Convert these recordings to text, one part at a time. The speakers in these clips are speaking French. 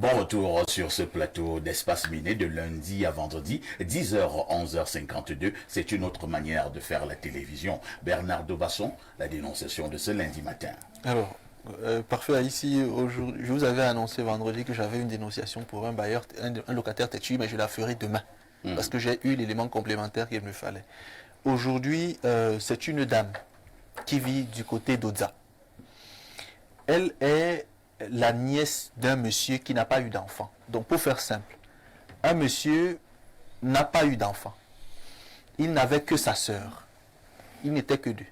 Bon retour sur ce plateau d'Espace Miné de lundi à vendredi, 10h, 11h52. C'est une autre manière de faire la télévision. Bernard Dobasson, la dénonciation de ce lundi matin. Alors, parfait, ici, je vous avais annoncé vendredi que j'avais une dénonciation pour un bailleur, un locataire têtu, mais je la ferai demain. Parce que j'ai eu l'élément complémentaire qu'il me fallait. Aujourd'hui, c'est une dame qui vit du côté d'Odza. Elle est la nièce d'un monsieur qui n'a pas eu d'enfant. Donc, pour faire simple, un monsieur n'a pas eu d'enfant. Il n'avait que sa sœur. Il n'était que deux.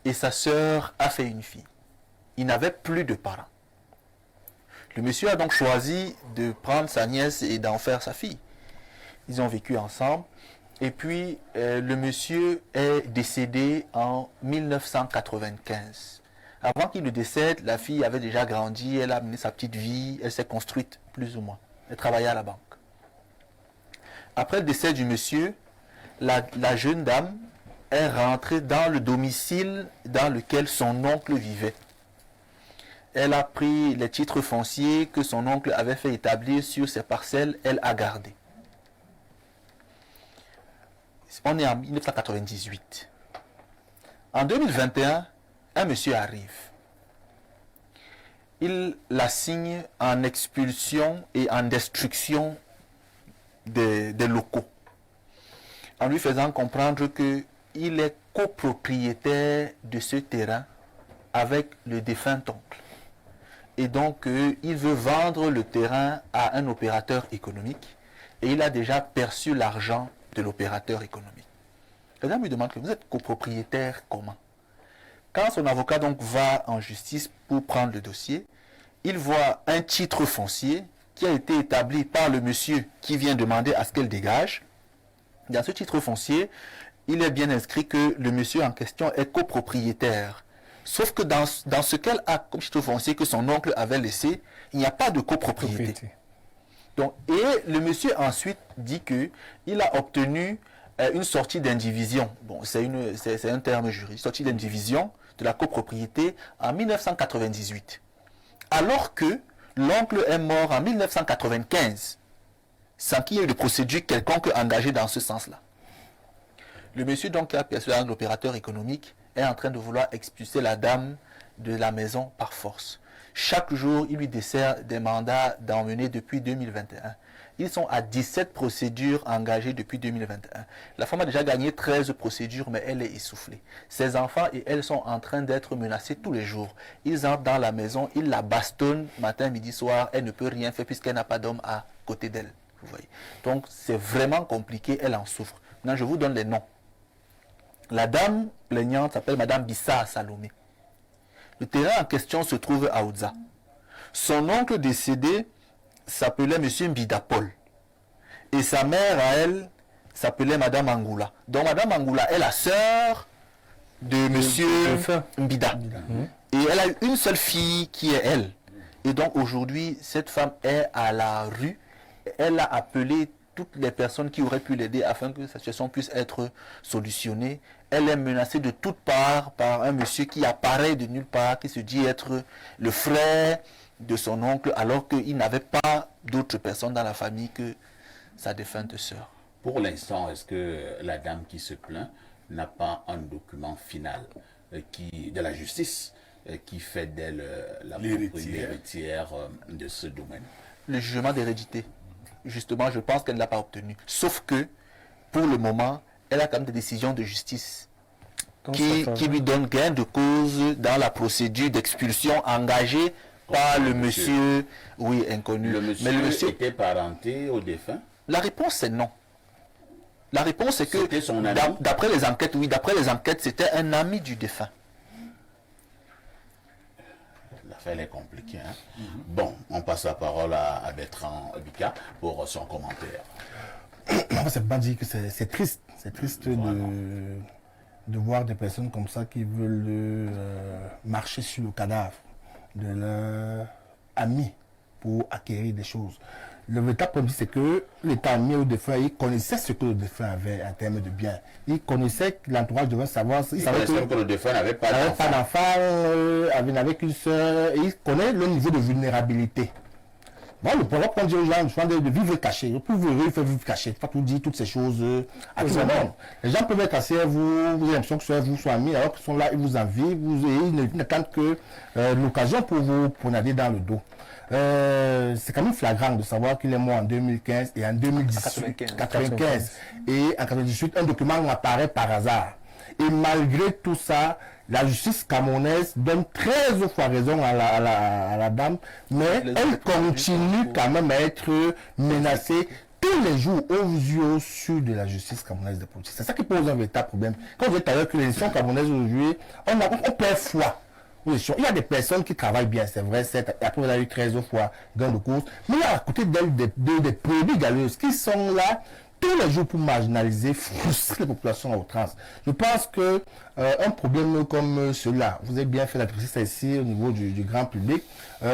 Et sa sœur a fait une fille. Il n'avait plus de parents. Le monsieur a donc choisi de prendre sa nièce et d'en faire sa fille. Ils ont vécu ensemble. Et puis, le monsieur est décédé en 1995. Avant qu'il ne décède, la fille avait déjà grandi, elle a mené sa petite vie, elle s'est construite, plus ou moins. Elle travaillait à la banque. Après le décès du monsieur, la jeune dame est rentrée dans le domicile dans lequel son oncle vivait. Elle a pris les titres fonciers que son oncle avait fait établir sur ses parcelles, elle a gardé. On est en 1998. En 2021, un monsieur arrive. Il la signe en expulsion et en destruction des locaux, en lui faisant comprendre qu'il est copropriétaire de ce terrain avec le défunt oncle. Et donc, il veut vendre le terrain à un opérateur économique et il a déjà perçu l'argent de l'opérateur économique. La dame lui demande que vous êtes copropriétaire comment? Quand son avocat donc va en justice pour prendre le dossier, il voit un titre foncier qui a été établi par le monsieur qui vient demander à ce qu'elle dégage. Dans ce titre foncier, il est bien inscrit que le monsieur en question est copropriétaire. Sauf que dans ce qu'elle a comme titre foncier que son oncle avait laissé, il n'y a pas de copropriété. Donc, et le monsieur ensuite dit qu'il a obtenu une sortie d'indivision. Bon, c'est un terme juridique. Sortie d'indivision de la copropriété en 1998. Alors que l'oncle est mort en 1995, sans qu'il y ait eu de procédure quelconque engagée dans ce sens-là. Le monsieur donc qui a perçu l'opérateur économique est en train de vouloir expulser la dame de la maison par force. Chaque jour, il lui dessert des mandats d'emmener depuis 2021. Ils sont à 17 procédures engagées depuis 2021. La femme a déjà gagné 13 procédures, mais elle est essoufflée. Ses enfants et elle sont en train d'être menacés tous les jours. Ils entrent dans la maison, ils la bastonnent matin, midi, soir. Elle ne peut rien faire puisqu'elle n'a pas d'homme à côté d'elle. Vous voyez. Donc, c'est vraiment compliqué, elle en souffre. Maintenant, je vous donne les noms. La dame plaignante s'appelle Madame Bissa Salomé. Le terrain en question se trouve à Oudza. Son oncle décédé s'appelait Monsieur Mbidapol. Et sa mère, à elle, s'appelait Madame Angoula. Donc Madame Angoula est la sœur de Monsieur Mbida. Et elle a une seule fille qui est elle. Et donc aujourd'hui, cette femme est à la rue. Elle a appelé toutes les personnes qui auraient pu l'aider afin que sa situation puisse être solutionnée. Elle est menacée de toutes parts par un monsieur qui apparaît de nulle part, qui se dit être le frère de son oncle, alors qu'il n'avait pas d'autres personnes dans la famille que sa défunte sœur. Pour l'instant, est-ce que la dame qui se plaint n'a pas un document final de la justice qui fait d'elle l'héritière de ce domaine? Le jugement d'hérédité. Justement, je pense qu'elle ne l'a pas obtenu. Sauf que, pour le moment, elle a quand même des décisions de justice qui lui donnent gain de cause dans la procédure d'expulsion engagée par le monsieur, oui, inconnu. Mais le monsieur était parenté au défunt? La réponse est non. La réponse est que, d'après les enquêtes, oui, d'après les enquêtes, c'était un ami du défunt. L'affaire est compliquée. Hein? Bon, on passe la parole à Bertrand Bika pour son commentaire. C'est pas dire que c'est triste. C'est triste de voir des personnes comme ça qui veulent marcher sur le cadavre de leur ami pour acquérir des choses. Le véritable problème, c'est que l'État ami au défunt, il connaissait ce que le défunt avait en termes de biens. Il connaissait que l'entourage devait savoir. Il savait que le défunt n'avait pas d'enfant, n'avait qu'une soeur. Et il connaît le niveau de vulnérabilité. Bon, le problème qu'on dit aux gens, souvent de vivre caché. Le plus heureux, il faut vivre caché. Il faut pas tout dire toutes ces choses à tout le monde. Les gens peuvent être cassés à vous, vous avez l'impression que soit vous, soit amis, alors qu'ils sont là, ils vous envient, ils n'attendent que l'occasion pour vous poignarder dans le dos. C'est quand même flagrant de savoir qu'il est mort en 2015 et en 2018, 95. Et en 98, un document apparaît par hasard. Et malgré tout ça, la justice camerounaise donne 13 fois raison à la dame, mais elle continue quand même à être menacée tous les jours aux yeux sur de la justice camerounaise de politique. C'est ça qui pose un véritable problème. Quand vous dites à l'heure que l'élection camerounaise aujourd'hui, on perd foi. Il y a des personnes qui travaillent bien, c'est vrai, après on a eu 13 fois gain de course, mais il y a à côté d'elles des produits galeuses qui sont là tous les jours pour marginaliser, frustrer les populations à outrance. Je pense que un problème comme cela, vous avez bien fait d'adresser ça ici au niveau du grand public, et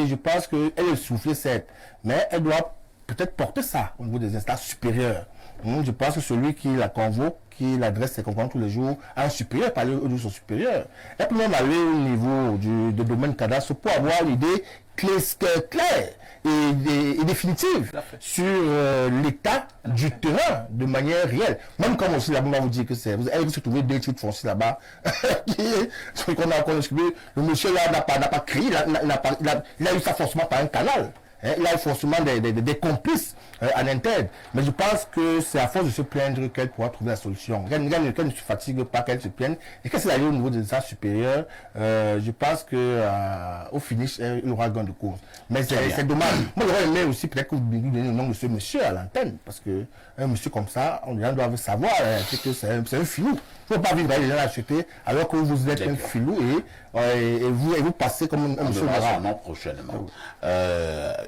je pense qu'elle est soufflée certes, mais elle doit peut-être porter ça au niveau des instances supérieures. Je pense que celui qui la convoque, qui l'adresse ses compagnies tous les jours, à un supérieur, parler de son supérieur. Elle peut même aller au niveau du domaine cadastre pour avoir l'idée claire et définitive sur l'état du terrain de manière réelle. Même comme aussi là-bas, on vous dit que c'est. Vous avez se trouver des titres fonciers là-bas, qu'on a exprimé. Le monsieur là n'a pas crié, il a eu ça forcément par un canal. Il a forcément des complices en interne. Mais je pense que c'est à force de se plaindre qu'elle pourra trouver la solution. Qu'elle ne se fatigue pas, qu'elle se plaigne. Et qu'elle s'aille au niveau des instances supérieures, je pense que au finish, il aura gain de cause. Mais c'est dommage. Moi, j'aurais aimé aussi peut-être que vous me donniez le nom de ce monsieur à l'antenne. Parce que un monsieur comme ça, on doit savoir que c'est un filou. Il ne faut pas vivre avec les gens achetés alors que vous êtes un filou et vous passez comme un monsieur noir. Prochainement.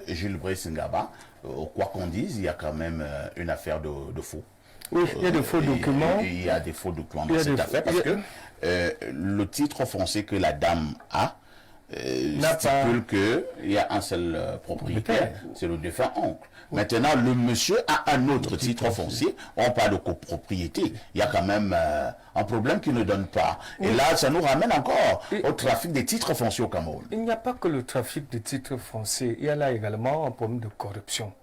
Jules Brice-Ngaba, quoi qu'on dise, il y a quand même une affaire de faux. Oui, il y a de faux documents. Il y a des faux documents dans cette affaire parce que le titre foncier que la dame a stipule qu'il y a un seul propriétaire, c'est le défunt oncle. Maintenant, le monsieur a un autre titre foncier, on parle de copropriété. Il y a quand même un problème qui ne donne pas. Et là, ça nous ramène encore au trafic des titres fonciers au Cameroun. Il n'y a pas que le trafic de titres fonciers, il y a là également un problème de corruption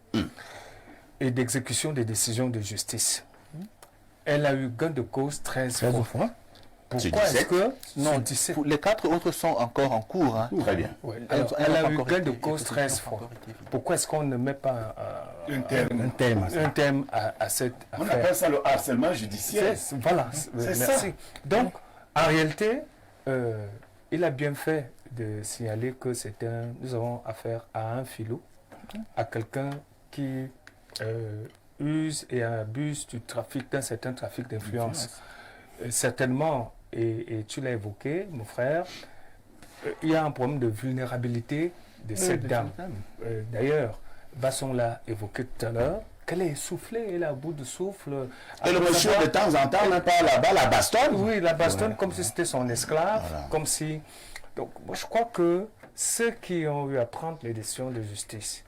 et d'exécution des décisions de justice. Elle a eu gain de cause 13 fois. Pourquoi est-ce que... Non, 17. Les 4 autres sont encore en cours. Hein. Très bien. Ouais. Alors, elle a eu gain de cause 13 fois. Pourquoi est-ce qu'on ne met pas un terme à cette affaire? On appelle ça le harcèlement judiciaire. Voilà, merci. Ça. Donc, en réalité, il a bien fait de signaler que nous avons affaire à un filou, à quelqu'un qui use et abuse du trafic, d'un certain trafic d'influence. Certainement, et tu l'as évoqué, mon frère, il y a un problème de vulnérabilité de cette dame. D'ailleurs, Basson l'a évoqué tout à l'heure, qu'elle est essoufflée, elle est à bout de souffle. Et le monsieur, de temps en temps, même pas là-bas, la bastonne. Oui, la bastonne, comme si c'était son esclave, comme si... Donc, moi, je crois que ceux qui ont eu à prendre les décisions de justice,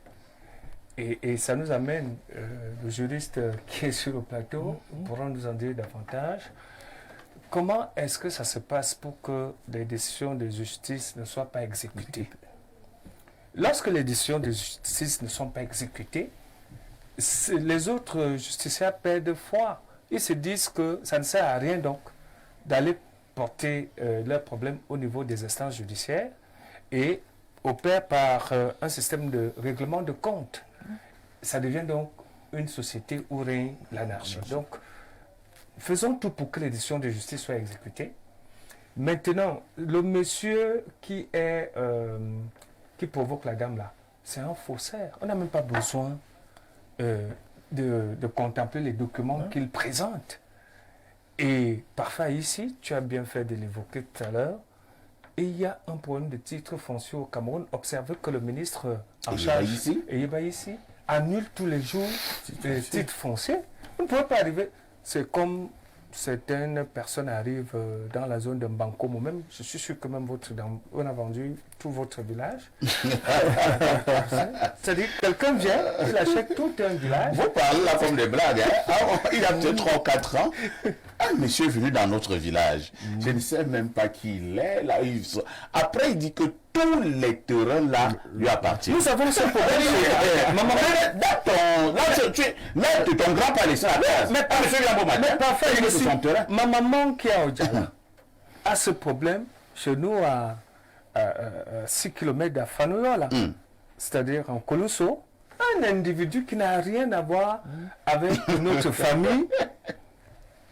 et ça nous amène, le juriste qui est sur le plateau, pourra nous en dire davantage. Comment est-ce que ça se passe pour que les décisions de justice ne soient pas exécutées? Lorsque les décisions de justice ne sont pas exécutées, les autres justiciables perdent foi. Ils se disent que ça ne sert à rien donc d'aller porter leurs problèmes au niveau des instances judiciaires et opèrent par un système de règlement de compte. Ça devient donc une société où règne l'anarchie. Donc, faisons tout pour que les décisions de justice soient exécutées. Maintenant, le monsieur qui provoque la dame là, c'est un faussaire. On n'a même pas besoin de contempler les documents qu'il présente. Et parfois ici, tu as bien fait de l'évoquer tout à l'heure, et il y a un problème de titre foncier au Cameroun. Observez que le ministre en charge, ici, annule tous les jours les titres fonciers. Vous ne pouvez pas arriver. C'est comme certaines personnes arrivent dans la zone de Bankomo, même, je suis sûr que même on a vendu tout votre village. C'est-à-dire que quelqu'un vient, il achète tout un village. Vous parlez là comme des blagues. Hein? Ah, il a peut-être 3 ou 4 ans. Un monsieur est venu dans notre village. Je ne sais même pas qui il est. Là, après, il dit que tous les terrains là lui appartiennent. Nous avons ce problème. Maman, là, ton grand pas laissé à la case. Mais parfait, ma maman qui est à Odjala a ce problème chez nous à 6 km d'Afanoyola, c'est-à-dire en Colosso. Un individu qui n'a rien à voir avec notre famille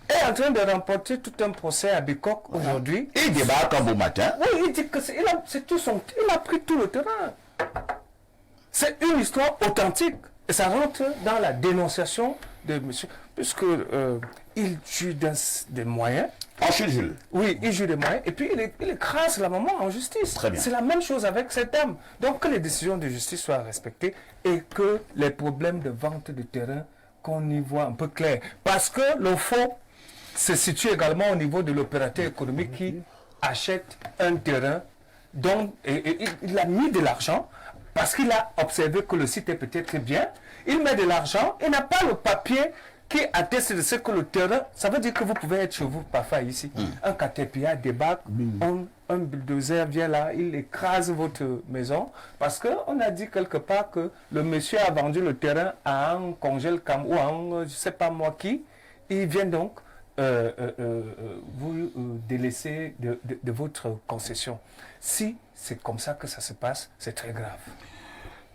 est en train de remporter tout un procès à Bikok aujourd'hui. Il débarque un beau matin. Oui, il dit que il a pris tout le terrain. C'est une histoire authentique. Et ça rentre dans la dénonciation de monsieur, puisque il joue des moyens. Jules. Oui, il joue des moyens. Et puis il écrase la maman en justice. Très bien. C'est la même chose avec cette dame. Donc que les décisions de justice soient respectées et que les problèmes de vente de terrain, qu'on y voit un peu clair. Parce que le faux se situe également au niveau de l'opérateur économique qui achète un terrain dont il a mis de l'argent parce qu'il a observé que le site est peut-être bien. Il met de l'argent et n'a pas le papier qui atteste de ce que le terrain, ça veut dire que vous pouvez être chez vous parfois ici. Un Caterpillar débarque, un bulldozer vient là, il écrase votre maison parce qu'on a dit quelque part que le monsieur a vendu le terrain à un congèle ou à un, je ne sais pas moi qui, il vient donc vous délaisser de votre concession. Si c'est comme ça que ça se passe, c'est très grave.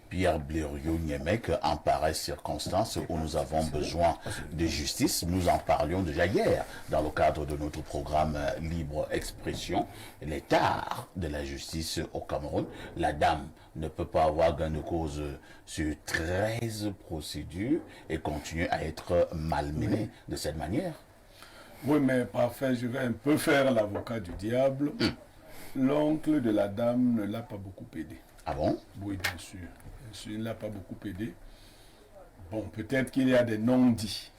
Pierre Blériot-Niemek, en pareille circonstance où nous avons besoin de justice, nous en parlions déjà hier dans le cadre de notre programme Libre Expression, l'état de la justice au Cameroun. La dame ne peut pas avoir gain de cause sur 13 procédures et continue à être malmenée de cette manière. Oui, mais parfait, je vais un peu faire l'avocat du diable. L'oncle de la dame ne l'a pas beaucoup aidé. Ah bon? Oui, bien sûr. Il ne l'a pas beaucoup aidé. Bon, peut-être qu'il y a des non-dits.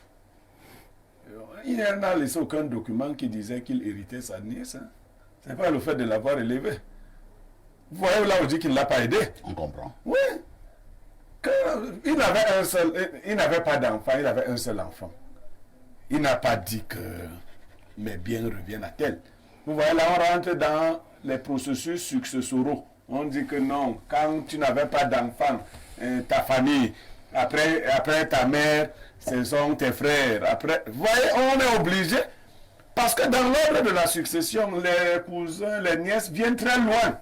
Il n'a laissé aucun document qui disait qu'il héritait sa nièce. Hein. Ce n'est pas le fait de l'avoir élevée. Vous voyez là où on dit qu'il ne l'a pas aidé. On comprend. Oui. Il n'avait pas d'enfant, il avait un seul enfant. Il n'a pas dit que mes biens reviennent à tel. Vous voyez là, on rentre dans les processus successoraux. On dit que non, quand tu n'avais pas d'enfant, ta famille, après ta mère, ce sont tes frères. Après, vous voyez, on est obligé, parce que dans l'ordre de la succession, les cousins, les nièces viennent très loin.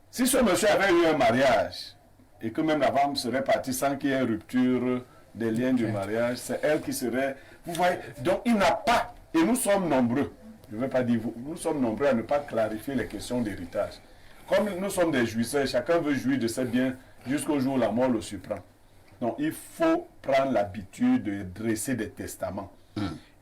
Si ce monsieur avait eu un mariage, et que même la femme serait partie sans qu'il y ait rupture des liens du mariage, c'est elle qui serait... Vous voyez, donc il n'a pas, et nous sommes nombreux, je ne veux pas dire vous, nous sommes nombreux à ne pas clarifier les questions d'héritage. Comme nous sommes des jouisseurs, chacun veut jouir de ses biens jusqu'au jour où la mort le surprend. Donc il faut prendre l'habitude de dresser des testaments.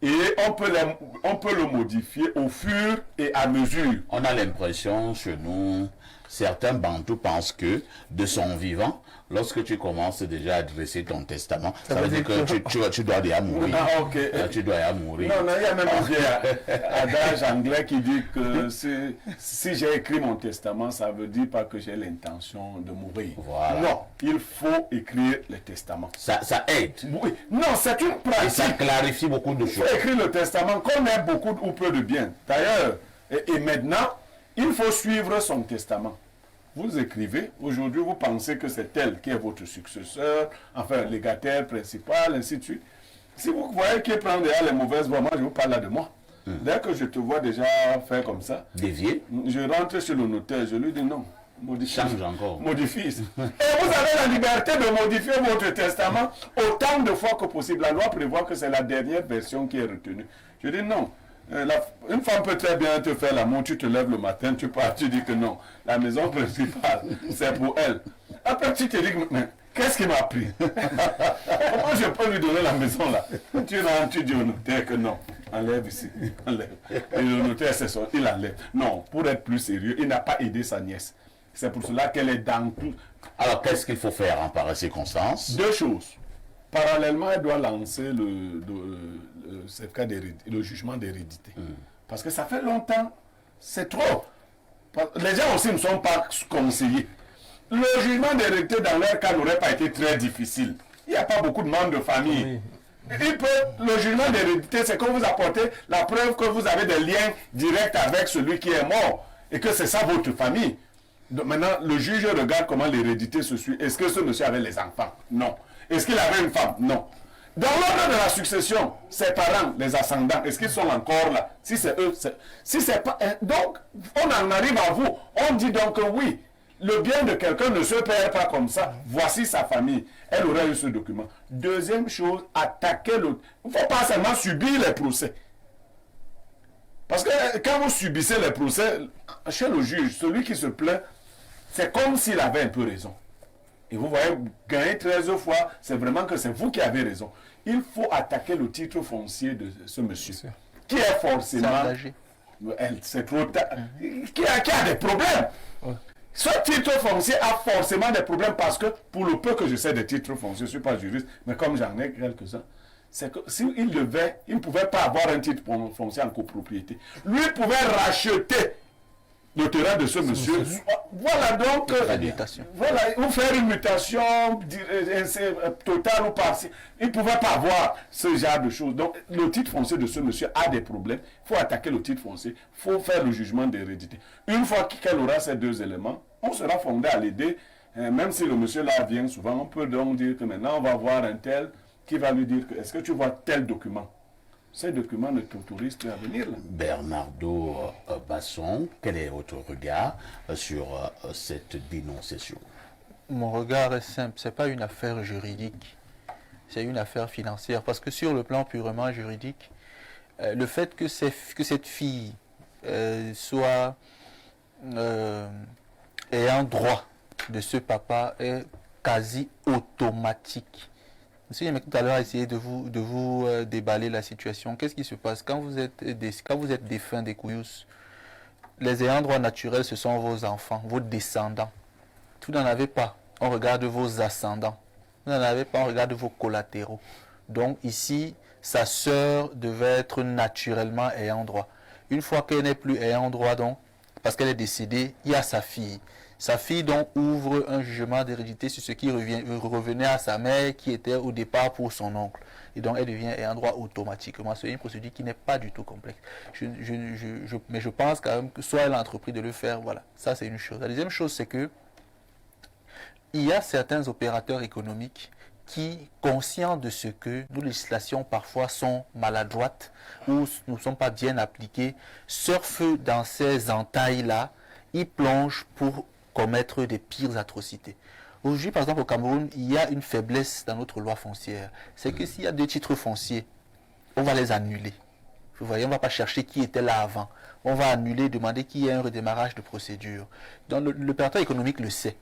Et on peut le modifier au fur et à mesure. On a l'impression chez nous, certains Bantous pensent que de son vivant, lorsque tu commences déjà à dresser ton testament, ça veut dire que tu dois déjà mourir. Ah, ok. Tu dois déjà mourir. Non, il y a même un vieil adage anglais qui dit que si j'ai écrit mon testament, ça ne veut dire pas que j'ai l'intention de mourir. Voilà. Non, il faut écrire le testament. Ça aide. Oui. Non, c'est une pratique. Et ça clarifie beaucoup de Il faut choses. écrire le testament qu'on ait beaucoup ou peu de biens. D'ailleurs, et maintenant, il faut suivre son testament. Vous écrivez, aujourd'hui vous pensez que c'est elle qui est votre successeur, enfin légataire principal, ainsi de suite. Si vous voyez qu'il prend déjà les mauvaises voies, moi je vous parle là de moi. Dès que je te vois déjà faire comme ça, Dévier. je rentre chez le notaire, je lui dis non. Modifie. Change encore. Modifie. Et vous avez la liberté de modifier votre testament autant de fois que possible. La loi prévoit que c'est la dernière version qui est retenue. Je dis non. Une femme peut très bien te faire l'amour, tu te lèves le matin, tu pars, tu dis que non. La maison principale, c'est pour elle. Après, tu te dis, mais qu'est-ce qui m'a pris? Comment je peux lui donner la maison là? Tu rentres, tu dis au notaire que non. Enlève ici, enlève. Et le notaire, c'est ça, il enlève. Non, pour être plus sérieux, il n'a pas aidé sa nièce. C'est pour cela qu'elle est dans tout. Alors, qu'est-ce qu'il faut faire en pareille circonstance? Deux choses. parallèlement, elle doit lancer le jugement d'hérédité. Parce que ça fait longtemps, c'est trop. Les gens aussi ne sont pas conseillés. Le jugement d'hérédité dans leur cas n'aurait pas été très difficile. Il n'y a pas beaucoup de membres de famille. Le jugement d'hérédité, c'est que vous apportez la preuve que vous avez des liens directs avec celui qui est mort et que c'est ça votre famille. Donc maintenant, le juge regarde comment l'hérédité se suit. Est-ce que ce monsieur avait les enfants? Non. Est-ce qu'il avait une femme? Non. Dans l'ordre de la succession, ses parents, les ascendants, est-ce qu'ils sont encore là? Si c'est eux, si c'est pas... Donc, on en arrive à vous. On dit donc que oui, le bien de quelqu'un ne se perd pas comme ça. Voici sa famille. Elle aurait eu ce document. Deuxième chose, attaquer l'autre. Il ne faut pas seulement subir les procès. Parce que quand vous subissez les procès, chez le juge, celui qui se plaint, c'est comme s'il avait un peu raison. Et vous voyez, gagner 13 fois, c'est vraiment que c'est vous qui avez raison. Il faut attaquer le titre foncier de ce monsieur. Qui est forcément... C'est trop tard. Qui a des problèmes. Ce titre foncier a forcément des problèmes parce que, pour le peu que je sais des titres fonciers, je ne suis pas juriste, mais comme j'en ai quelques-uns, c'est que s'il il ne pouvait pas avoir un titre foncier en copropriété. Lui pouvait racheter le terrain de ce monsieur. Voilà donc, voilà, ou faire une mutation totale ou partielle. Il ne pouvait pas avoir ce genre de choses. Donc, le titre foncier de ce monsieur a des problèmes. Il faut attaquer le titre foncier. Il faut faire le jugement d'hérédité. Une fois qu'elle aura ces deux éléments, on sera fondé à l'aider. Même si le monsieur là vient souvent, on peut donc dire que maintenant on va voir un tel qui va lui dire que est-ce que tu vois tel document? Ces documents ne t'autorisent plus à venir là. Bernardo Basson, quel est votre regard sur cette dénonciation? Mon regard est simple, ce n'est pas une affaire juridique, c'est une affaire financière. Parce que sur le plan purement juridique, le fait que cette fille soit ayant droit de ce papa est quasi automatique. Monsieur Yemek tout à l'heure a essayé de vous déballer la situation. Qu'est-ce qui se passe quand vous êtes défunt des Kouyous? Les ayants droit naturels, ce sont vos enfants, vos descendants. Vous n'en avez pas. On regarde vos ascendants. Vous n'en avez pas. On regarde vos collatéraux. Donc ici, sa sœur devait être naturellement ayant droit. Une fois qu'elle n'est plus ayant droit, donc, parce qu'elle est décédée, il y a sa fille. Sa fille donc ouvre un jugement d'hérédité sur ce qui revenait à sa mère qui était au départ pour son oncle. Et donc elle devient ayant droit automatiquement. C'est une procédure qui n'est pas du tout complexe. Mais je pense quand même que soit elle a entrepris de le faire, voilà. Ça c'est une chose. La deuxième chose c'est que il y a certains opérateurs économiques qui, conscients de ce que nos législations parfois sont maladroites ou ne sont pas bien appliquées, surfent dans ces entailles-là, ils plongent pour commettre des pires atrocités. Aujourd'hui, par exemple, au Cameroun, il y a une faiblesse dans notre loi foncière. C'est que s'il y a deux titres fonciers, on va les annuler. Vous voyez, on ne va pas chercher qui était là avant. On va annuler, demander qu'il y ait un redémarrage de procédure. Donc, l'opérateur économique le sait.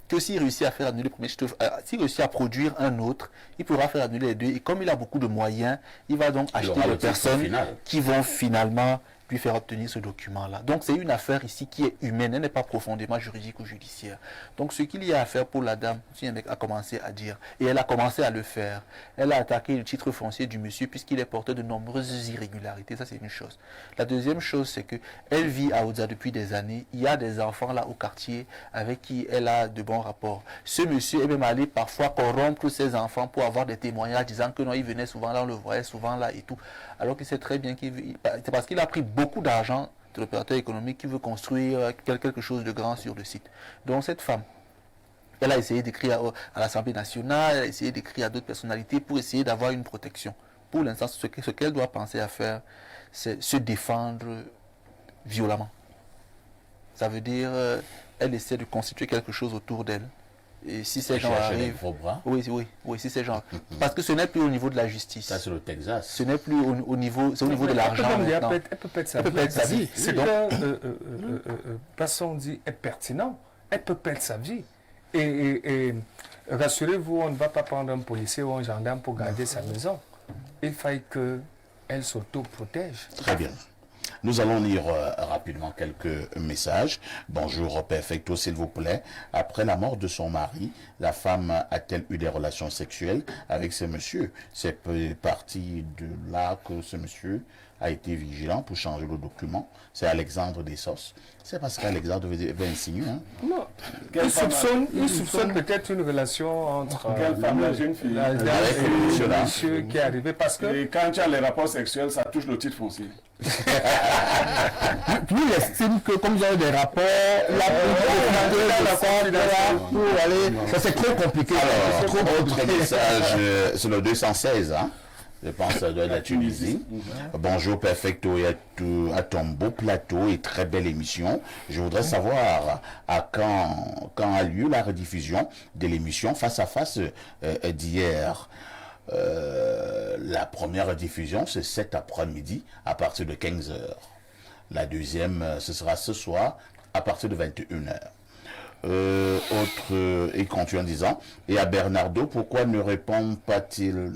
Que s'il réussit à faire annuler le premier titre, s'il réussit à produire un autre, il pourra faire annuler les deux. Et comme il a beaucoup de moyens, il va donc acheter des personnes qui vont finalement lui faire obtenir ce document-là. Donc c'est une affaire ici qui est humaine, elle n'est pas profondément juridique ou judiciaire. Donc ce qu'il y a à faire pour la dame, si un mec a commencé à dire, et elle a commencé à le faire, elle a attaqué le titre foncier du monsieur puisqu'il est porteur de nombreuses irrégularités, ça c'est une chose. La deuxième chose c'est que elle vit à Oudza depuis des années, il y a des enfants là au quartier avec qui elle a de bons rapports. Ce monsieur est même allé parfois corrompre ses enfants pour avoir des témoignages disant que non, il venait souvent là, on le voyait souvent là et tout. Alors qu'il sait très bien c'est parce qu'il a pris beaucoup d'argent de l'opérateur économique qui veut construire quelque chose de grand sur le site. Donc cette femme, elle a essayé d'écrire à l'Assemblée nationale, elle a essayé d'écrire à d'autres personnalités pour essayer d'avoir une protection. Pour l'instant, ce qu'elle doit penser à faire, c'est se défendre violemment. Ça veut dire, elle essaie de constituer quelque chose autour d'elle. Et si ces gens arrivent... Oui, si ces gens... Parce que ce n'est plus au niveau de la justice. Ça, c'est le Texas. Ce n'est plus au niveau... C'est au niveau de l'argent. Elle peut perdre sa vie. Ce que Basson dit est pertinent. Elle peut perdre sa vie. Et rassurez-vous, on ne va pas prendre un policier ou un gendarme pour garder sa maison. Il faille qu'elle s'auto-protège. Très bien. Nous allons lire rapidement quelques messages. Bonjour, Perfecto, s'il vous plaît. Après la mort de son mari, la femme a-t-elle eu des relations sexuelles avec ce monsieur? C'est parti de là que ce monsieur a été vigilant pour changer le document. C'est Alexandre Dessos. C'est parce qu'Alexandre veut insinuer. Hein? Non. Il soupçonne peut-être une relation entre Quelle femme, la jeune fille? la dame Avec et le monsieur le là. monsieur qui est arrivé parce que Et quand tu as les rapports sexuels, ça touche le titre foncier. Lui, il estime que comme ils ont des rapports, pour aller. Ça, c'est trop compliqué. Alors, C'est trop autre compliqué. message, c'est le 216, hein? Je pense que ça doit être la Tunisie. Bonjour Perfecto et à ton beau plateau et très belle émission. Je voudrais savoir quand a lieu la rediffusion de l'émission Face à Face d'hier. La première rediffusion, c'est cet après-midi à partir de 15h. La deuxième, ce sera ce soir à partir de 21h. Et continue en disant, et à Bernardo, pourquoi ne répond-il